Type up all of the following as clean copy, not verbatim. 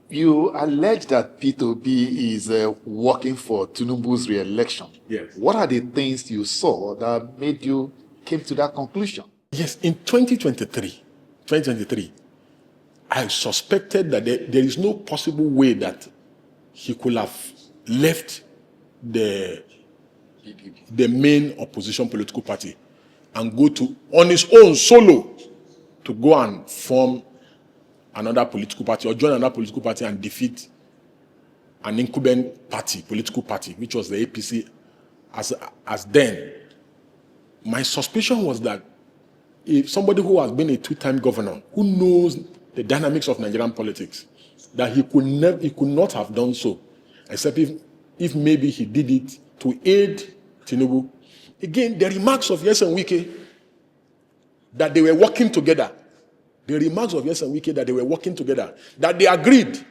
You allege that P2B is working for Tinubu's re-election. Yes. What are the things you saw that made you came to that conclusion? Yes, in 2023, I suspected that there is no possible way that he could have left the main opposition political party and go to, on his own, solo, to go and form another political party or join another political party and defeat an incumbent party, political party, which was the APC as then. My suspicion was that if somebody who has been a two-time governor, who knows the dynamics of Nigerian politics, that he could not have done so, except if maybe he did it to aid Tinubu. Again, the remarks of Yes and Wike that they were working together, that they were working together, that they agreed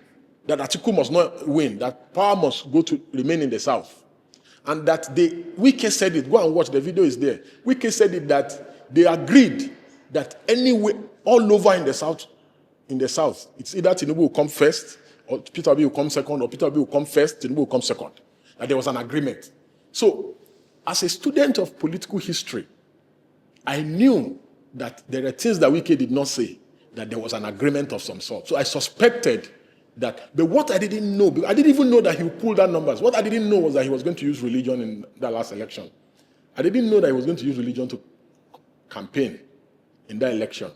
that Atiku must not win, that power must remain in the south, and that Wike said it. Go and watch, the video is there. Wike said it, that they agreed that anyway, all over in the south, it's either Tinubu will come first, or Peter Obi will come second, or Peter Obi will come first, Tinubu will come second. That there was an agreement. So, as a student of political history, I knew that there are things that Wike did not say, that there was an agreement of some sort. So I suspected that, but what I didn't know, I didn't even know that he would pull down numbers. What I didn't know was that he was going to use religion in that last election. I didn't know that he was going to use religion to campaign in that election.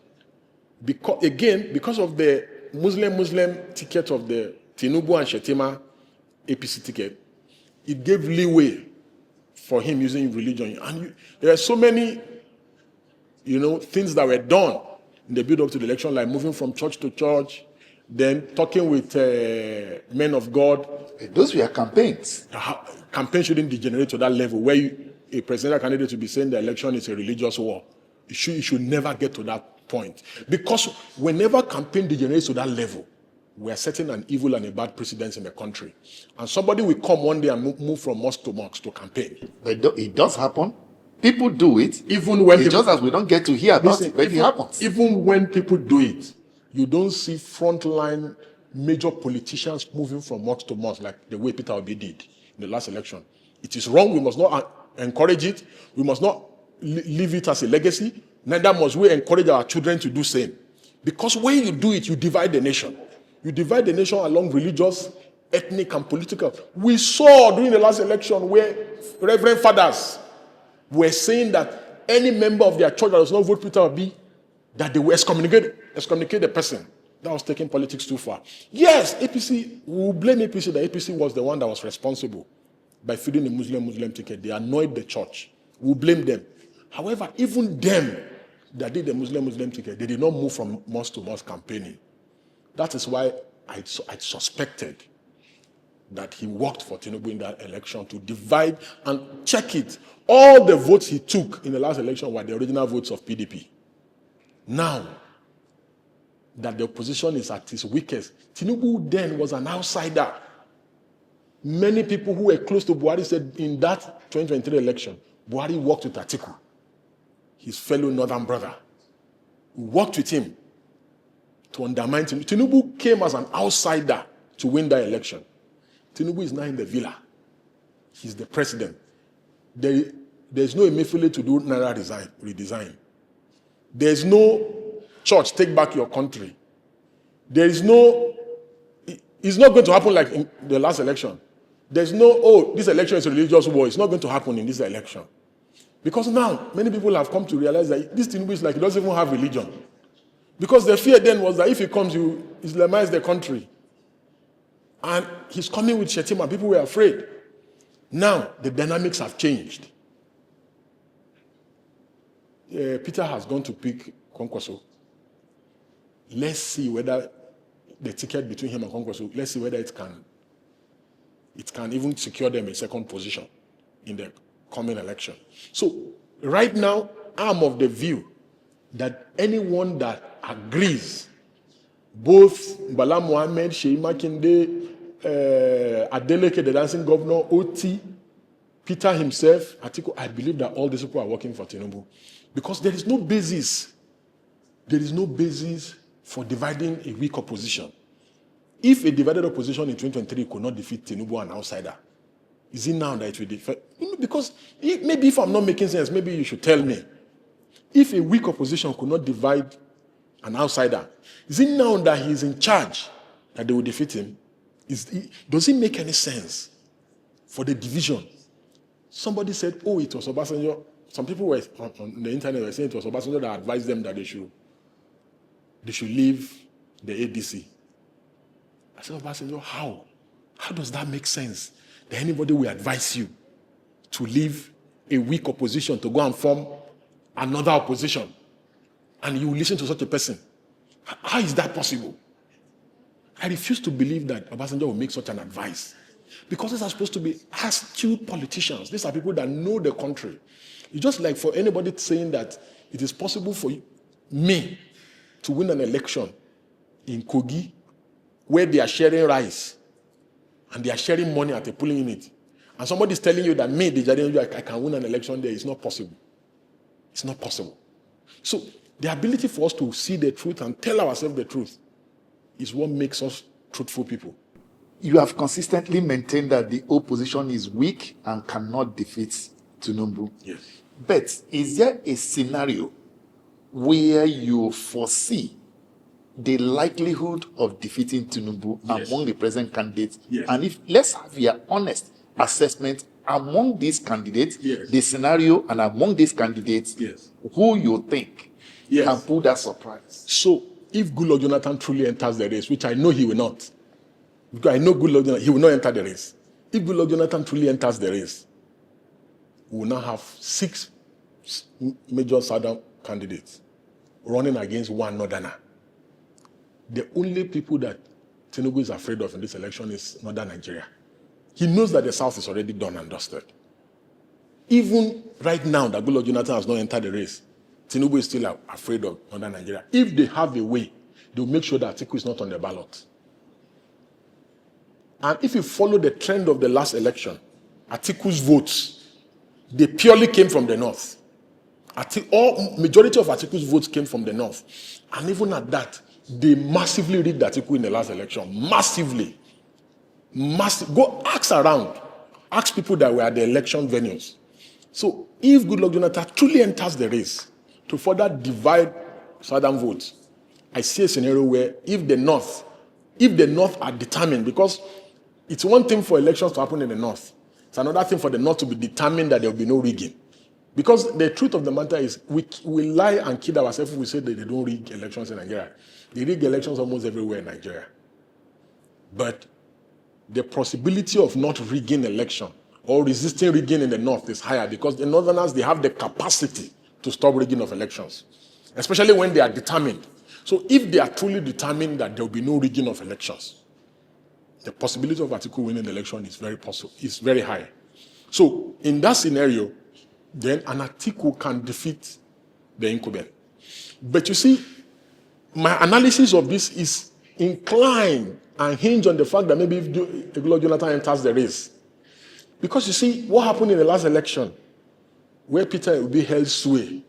Because of the Muslim ticket of the Tinubu and Shetima APC ticket, it gave leeway for him using religion. And there are so many, things that were done in the build-up to the election, like moving from church to church, then talking with men of God. Those were campaigns. Campaign shouldn't degenerate to that level where a presidential candidate will be saying the election is a religious war. It should never get to that point. Because whenever campaign degenerates to that level, we are setting an evil and a bad precedence in the country. And somebody will come one day and move from mosque to campaign. But it does happen. People do it. Even when it's just as we don't get to hear about it, but it happens. Even when people do it, you don't see frontline major politicians moving from mosque to mosque like the way Peter Obi did in the last election. It is wrong. We must not encourage it. We must not leave it as a legacy. Neither must we encourage our children to do the same. Because when you do it, you divide the nation. You divide the nation along religious, ethnic, and political. We saw during the last election where Reverend Fathers were saying that any member of their church that does not vote Peter Obi, that they will excommunicate the person. That was taking politics too far. Yes, APC, we will blame APC that APC was the one that was responsible by feeding the Muslim ticket. They annoyed the church. We will blame them. However, even them that did the Muslim ticket, they did not move from mosque to mosque campaigning. That is why I suspected that he worked for Tinubu in that election to divide and check it. All the votes he took in the last election were the original votes of PDP. Now that the opposition is at its weakest, Tinubu then was an outsider. Many people who were close to Buhari said in that 2023 election, Buhari worked with Atiku, his fellow northern brother. We worked with him to undermine Tinubu. Tinubu came as an outsider to win that election. Tinubu is now in the villa. He's the president. There's no Emefiele to do Naira redesign. There's no church, take back your country. It's not going to happen like in the last election. There's no, this election is a religious war. It's not going to happen in this election. Because now, many people have come to realize that this Tinubu is like he doesn't even have religion. Because the fear then was that if he comes, you Islamize the country. And he's coming with Shetima. People were afraid. Now, the dynamics have changed. Peter has gone to pick Kwankwaso. Let's see whether the ticket between him and Kwankwaso, let's see whether it can even secure them a second position in the coming election. So, right now, I'm of the view that anyone that agrees, both Bala Mohammed, Sheyi Makinde, Adeleke, the dancing governor, Oti, Peter himself, Atiku, I believe that all these people are working for Tinubu. Because there is no basis for dividing a weak opposition. If a divided opposition in 2023 could not defeat Tinubu, an outsider, is it now that it will defeat? Because maybe if I'm not making sense, maybe you should tell me. If a weak opposition could not divide an outsider, is it now that he's in charge that they will defeat him? Does it make any sense for the division? Somebody said, oh, it was Obasanjo. Some people were on the internet were saying it was Obasanjo that advised them that they should leave the APC. I said, Obasanjo, how? How does that make sense? That anybody will advise you to leave a weak opposition to go and form another opposition, and you will listen to such a person? How is that possible? I refuse to believe that Obasanjo will make such an advice, because these are supposed to be astute politicians. These are people that know the country. It's just like for anybody saying that it is possible for me to win an election in Kogi where they are sharing rice and they are sharing money at a polling unit, and somebody is telling you that me, Deji, I can win an election there. It's not possible. It's not possible. So the ability for us to see the truth and tell ourselves the truth is what makes us truthful people. You have consistently maintained that the opposition is weak and cannot defeat Tinubu. Yes. But is there a scenario where you foresee the likelihood of defeating Tinubu among the present candidates? Yes. And if let's have your honest assessment among these candidates, Yes. the scenario, and among these candidates, Yes. who you think Yes. can pull that surprise? So if Goodluck Jonathan truly enters the race, which I know he will not, because I know Goodluck Jonathan, he will not enter the race. If Goodluck Jonathan truly enters the race, we will now have 6 major southern candidates running against one northerner. The only people that Tinubu is afraid of in this election is northern Nigeria. He knows that the south is already done and dusted. Even right now that Goodluck Jonathan has not entered the race, Tinubu is still afraid of northern Nigeria. If they have a way, they'll make sure that Atiku is not on the ballot. And if you follow the trend of the last election, Atiku's votes, they purely came from the north. Majority of Atiku's votes came from the north. And even at that, they massively rigged Atiku in the last election. Massively. Go ask around. Ask people that were at the election venues. So if Goodluck Jonathan truly enters the race to further divide southern votes, I see a scenario where if the north are determined, because it's one thing for elections to happen in the north, it's another thing for the north to be determined that there will be no rigging. Because the truth of the matter is, we lie and kid ourselves if we say that they don't rig elections in Nigeria. They rig elections almost everywhere in Nigeria. But the possibility of not rigging election or resisting rigging in the north is higher, because the northerners, they have the capacity to stop rigging of elections, especially when they are determined. So if they are truly determined that there will be no rigging of elections, the possibility of Atiku winning the election is very high. So in that scenario, then an Atiku can defeat the incumbent. But you see, my analysis of this is inclined and hinged on the fact that maybe if Goodluck Jonathan enters the race. Because you see, what happened in the last election, where Peter Obi held sway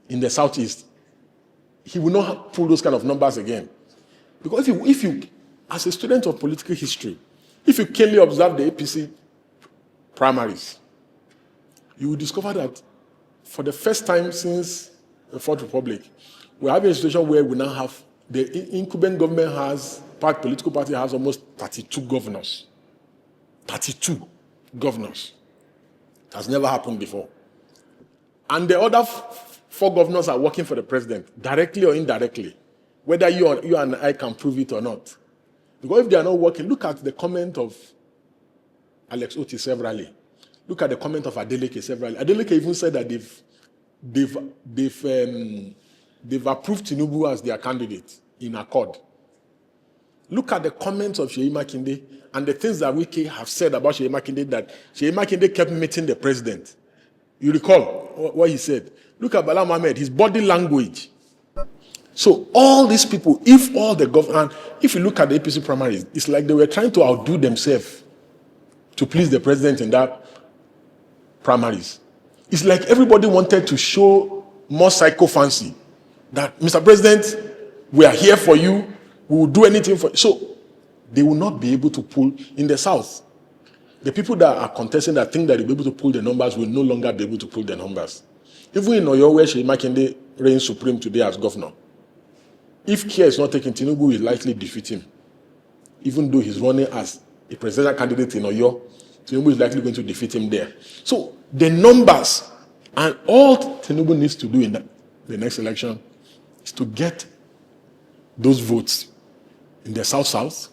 in the southeast, he will not pull those kind of numbers again. Because if you as a student of political history, if you keenly observe the APC primaries, you will discover that for the first time since the Fourth Republic, we're having a situation where we now have the incumbent government political party has almost 32 governors. 32 governors. It has never happened before. And the other 4 governors are working for the president, directly or indirectly, whether you and I can prove it or not. Because if they are not working, look at the comment of Alex Otti severally. Look at the comment of Adeleke severally. Adeleke even said that they've approved Tinubu as their candidate in accord. Look at the comments of Seyi Makinde and the things that Wike have said about Seyi Makinde, that Seyi Makinde kept meeting the president. You recall what he said. Look at Bala Mohammed, his body language. So all these people, if you look at the APC primaries, it's like they were trying to outdo themselves to please the president in that primaries. It's like everybody wanted to show more psycho-fancy. That, Mr. President, we are here for you. We will do anything for you. So they will not be able to pull in the South. The people that are contesting that think that they'll be able to pull the numbers will no longer be able to pull the numbers. Even in Oyo, where Seyi Makinde reigns supreme today as governor, if care is not taken, Tinubu will likely defeat him. Even though he's running as a presidential candidate in Oyo, Tinubu is likely going to defeat him there. So the numbers, and all Tinubu needs to do in the next election is to get those votes in the South-South,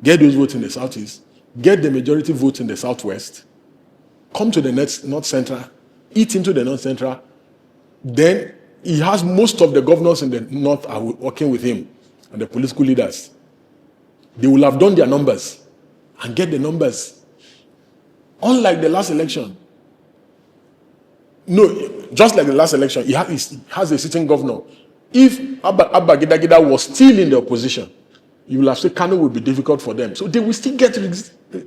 get those votes in the Southeast, get the majority votes in the Southwest, come to the North Central, eat into the North Central. Then he has most of the governors in the North are working with him and the political leaders. They will have done their numbers and get the numbers. Unlike the last election, just like the last election, he has a sitting governor. If Abba Gida Gida was still in the opposition, you will have said Kano would be difficult for them. So they will still get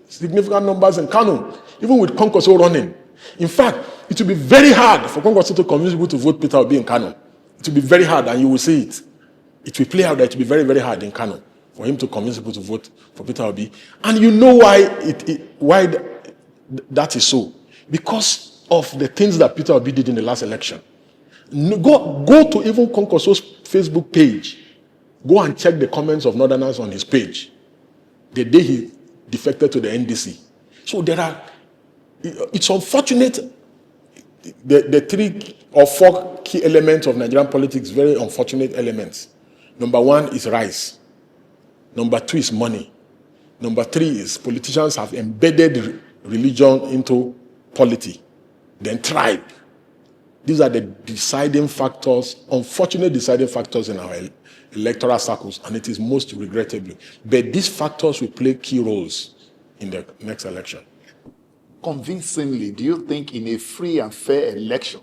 significant numbers in Kano, even with Konkoso running. In fact, it will be very hard for Konkoso to convince people to vote Peter Obi in Kano. It will be very hard, and you will see it. It will play out that it will be very, very hard in Kano for him to convince people to vote for Peter Obi. And you know why that is so. Because of the things that Peter Obi did in the last election. Go to even Konkoso's Facebook page. Go and check the comments of Northerners on his page. The day he defected to the NDC. So it's unfortunate. The 3 or 4 key elements of Nigerian politics, very unfortunate elements. Number 1 is rice. Number 2 is money. Number 3 is politicians have embedded religion into polity. Then tribe. These are the deciding factors, unfortunate deciding factors in our electoral circles, and it is most regrettable. But these factors will play key roles in the next election. Convincingly, do you think in a free and fair election,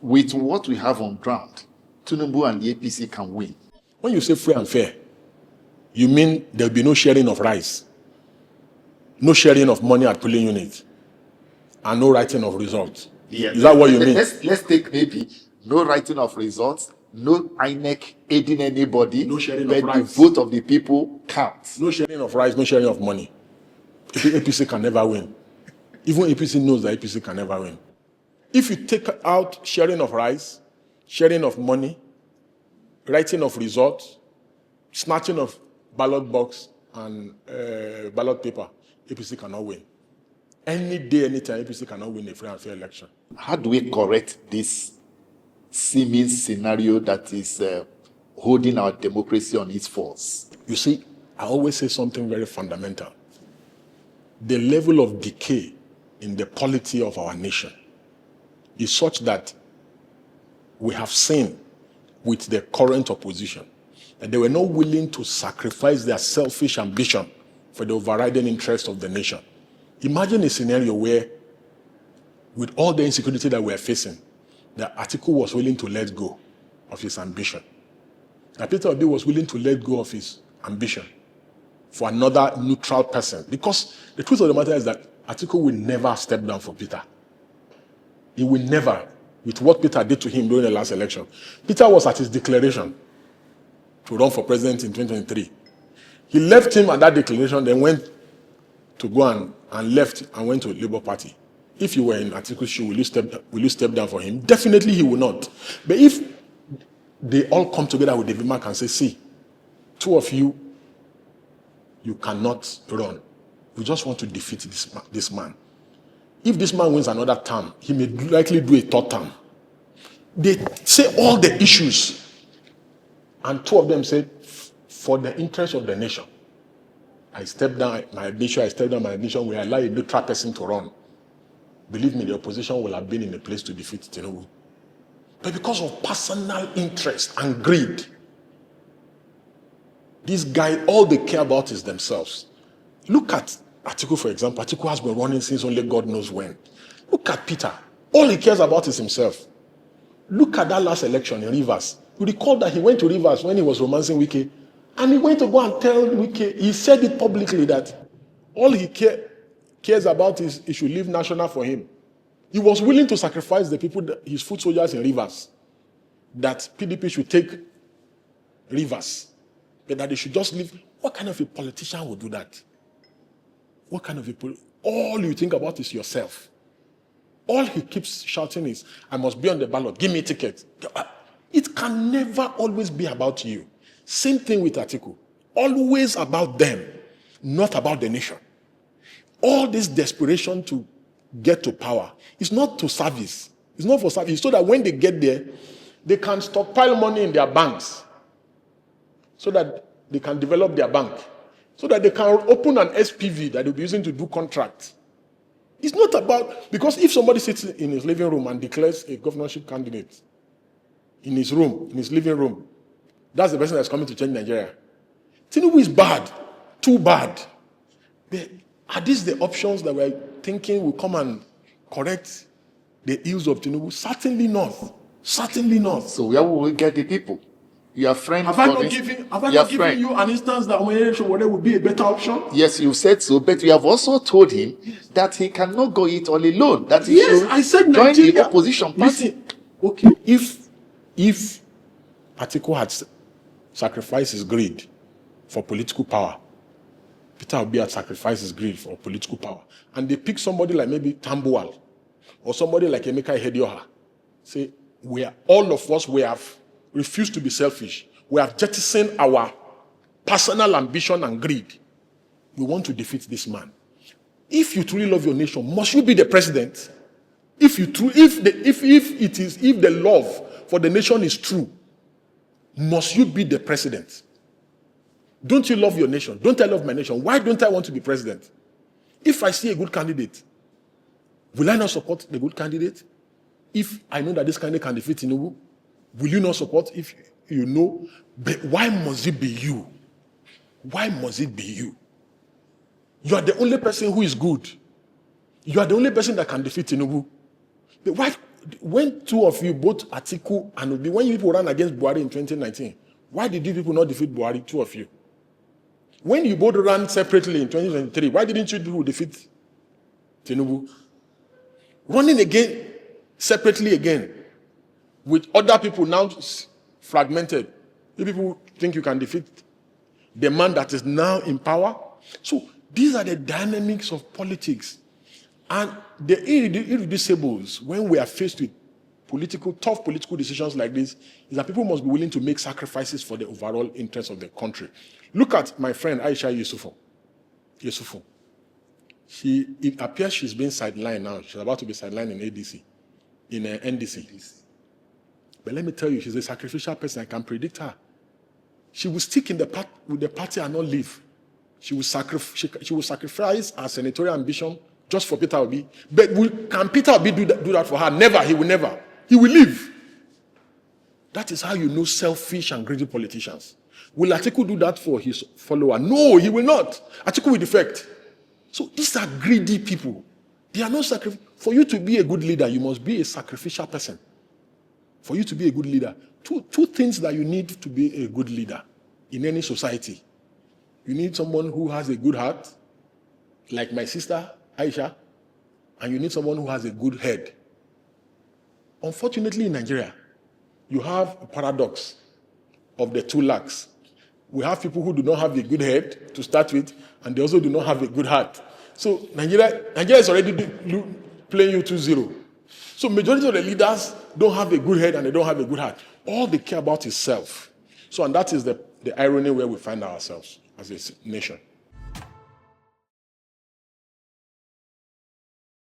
with what we have on ground, Tinubu and the APC can win? When you say free and fair, you mean there'll be no sharing of rice, no sharing of money at polling units, and no writing of results? Yeah. Is that what you mean? Let's take maybe no writing of results, no INEC aiding anybody, no sharing but of rice. The vote of the people counts. No sharing of rice, no sharing of money. APC can never win. Even APC knows that APC can never win. If you take out sharing of rice, sharing of money, writing of results, snatching of ballot box and ballot paper, APC cannot win. Any day, anytime, APC cannot win a free and fair election. How do we correct this seeming scenario that is holding our democracy on its force? You see, I always say something very fundamental. The level of decay in the polity of our nation is such that we have seen with the current opposition that they were not willing to sacrifice their selfish ambition for the overriding interest of the nation. Imagine a scenario where, with all the insecurity that we're facing, that Atiku was willing to let go of his ambition. That Peter Obi was willing to let go of his ambition for another neutral person. Because the truth of the matter is that Atiku will never step down for Peter. He will never, with what Peter did to him during the last election. Peter was at his declaration to run for president in 2023. He left him at that declaration, then went to go and left and went to the Labour Party. If you were in Atiku's shoe, will you step down for him? Definitely he will not. But if they all come together with David Mark and say, see, 2 of you, you cannot run. We just want to defeat this man. If this man wins another term, he may likely do a 3rd term. They say all the issues, and 2 of them said, for the interest of the nation, I step down my ambition, we allow a neutral person to run. Believe me, the opposition will have been in a place to defeat Tinubu. But because of personal interest and greed, this guy, all they care about is themselves. Look at Atiku, for example. Atiku has been running since only God knows when. Look at Peter. All he cares about is himself. Look at that last election in Rivers. You recall that he went to Rivers when he was romancing Wike, and he went to go and tell Wike, he said it publicly that all he cares about is he should leave national for him. He was willing to sacrifice the people, his foot soldiers in Rivers, that PDP should take Rivers, but that they should just leave What kind of a politician would do that? What kind of a all you think about is yourself. All he keeps shouting is, I must be on the ballot, give me a ticket. It can never always be about you. Same thing with Atiku. Always about them, not about the nation. All this desperation to get to power is not to service. It's not for service. So that when they get there, they can stockpile money in their banks so that they can develop their bank, so that they can open an SPV that they'll be using to do contracts. It's not about, because if somebody sits in his living room and declares a governorship candidate in his room, in his living room, that's the person that's coming to change Nigeria. Tinubu is bad, too bad. But are these the options that we're thinking will come and correct the ills of Tinubu? Certainly not. Certainly not. So where will we get the people? Your friend, have I not given you an instance that Oluwade would be a better option? Yes, you said so, but you have also told him that he cannot go it all alone. That he should I said join Nigeria. the opposition party. Listen, okay, if Atiku had sacrificed his greed for political power, Peter Obi had sacrificed his greed for political power, and they pick somebody like maybe Tambuwal or somebody like Emeka Ihedioha, say, all of us have refused to be selfish. We have jettisoned our personal ambition and greed. We want to defeat this man. If you truly love your nation, must you be the president? If the love for the nation is true, must you be the president? Don't you love your nation? Don't I love my nation? Why don't I want to be president? If I see a good candidate, will I not support the good candidate? If I know that this candidate can defeat Tinubu, will you not support if you know? But why must it be you? Why must it be you? You are the only person who is good. You are the only person that can defeat Tinubu. But why, when two of you, both Atiku and Obi, when you people ran against Buhari in 2019, why did you people not defeat Buhari, two of you? When you both ran separately in 2023, why didn't you defeat Tinubu? Running again, separately again, with other people now fragmented, you people think you can defeat the man that is now in power? So these are the dynamics of politics. And the irreducibles, when we are faced with tough political decisions like this, is that people must be willing to make sacrifices for the overall interest of the country. Look at my friend Aisha Yusufu. It appears she's being sidelined now. She's about to be sidelined in ADC, in NDC. But let me tell you, she's a sacrificial person. I can predict her. She will stick with the party and not leave. She will sacrifice her senatorial ambition just for Peter Obi. But can Peter Obi do that for her? Never. He will never. He will leave. That is how you know selfish and greedy politicians. Will Atiku do that for his follower? No, he will not. Atiku will defect. So these are greedy people. They are not sacrificial. For you to be a good leader, you must be a sacrificial person. For you to be a good leader, two things that you need to be a good leader in any society. You need someone who has a good heart, like my sister Aisha, and you need someone who has a good head. Unfortunately, in Nigeria, you have a paradox of the two lacks. We have people who do not have a good head to start with, and they also do not have a good heart. So Nigeria is already playing you 2-0. So majority of the leaders don't have a good head and they don't have a good heart. All they care about is self. So, and that is the irony where we find ourselves as a nation.